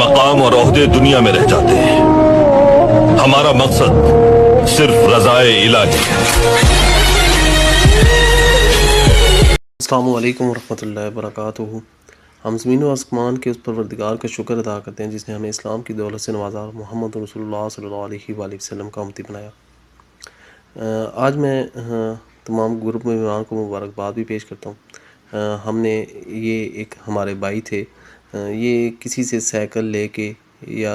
मकाम और ओहदे दुनिया में रह जाते हैं, हमारा मकसद सिर्फ रज़ाए इलाही है। अस्सलामु अलैकुम वरहमतुल्लाहि वबरकातुहू। हम ज़मीन व आसमान के उस परवरदिगार का शुक्र अदा करते हैं जिसने हमें इस्लाम की दौलत से नवाजा और मोहम्मद रसूलुल्लाह सल्लल्लाहु अलैहि वसल्लम का उम्मती बनाया। आज मैं तमाम ग्रुप मेंबरान को मुबारकबाद भी पेश करता हूँ। हमने ये एक हमारे भाई थे, ये किसी से साइकिल लेके या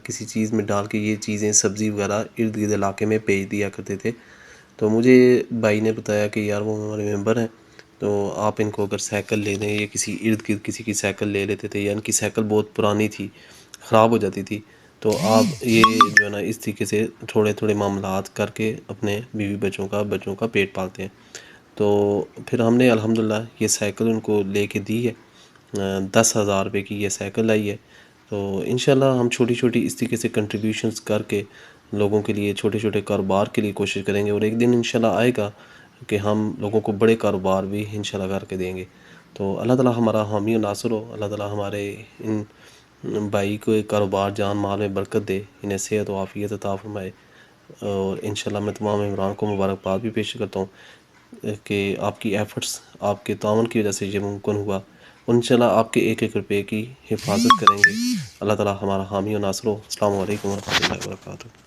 किसी चीज़ में डाल के ये चीज़ें सब्ज़ी वगैरह इर्द गिर्द इलाके में बेच दिया करते थे। तो मुझे भाई ने बताया कि यार वो हमारे मेंबर हैं, तो आप इनको अगर साइकिल ले दें, ये किसी इर्द गिर्द किसी की साइकिल ले लेते थे या इनकी साइकिल बहुत पुरानी थी, ख़राब हो जाती थी, तो आप ये जो है ना इस तरीके से थोड़े थोड़े मामलात करके अपने बीवी बच्चों का पेट पालते हैं। तो फिर हमने अल्हम्दुलिल्लाह ये साइकिल उनको ले के दी है। 10,000 रुपये की ये साइकिल आई है। तो इंशाल्लाह हम छोटी छोटी इस तरीके से कंट्रीब्यूशंस करके लोगों के लिए, छोटे छोटे कारोबार के लिए कोशिश करेंगे, और एक दिन इंशाल्लाह आएगा कि हम लोगों को बड़े कारोबार भी इंशाल्लाह करके देंगे। तो अल्लाह ताला हमारा हामी और नासर हो। अल्लाह ताला हमारे इन भाई को कारोबार जान माल में बरकत दे, इन्हें सेहत और आफियत अता फरमाए। और इंशाल्लाह मैं तमाम इमरान को मुबारकबाद भी पेश करता हूँ कि आपकी एफ़र्ट्स, आपके तावन की वजह से ये मुमकिन हुआ। इंशाल्लाह आपके एक एक रुपये की हिफाजत करेंगे। अल्लाह ताला हमारा हामी और नासर हो। अस्सलामु अलैकुम वरहमतुल्लाहि वबरकातुहू।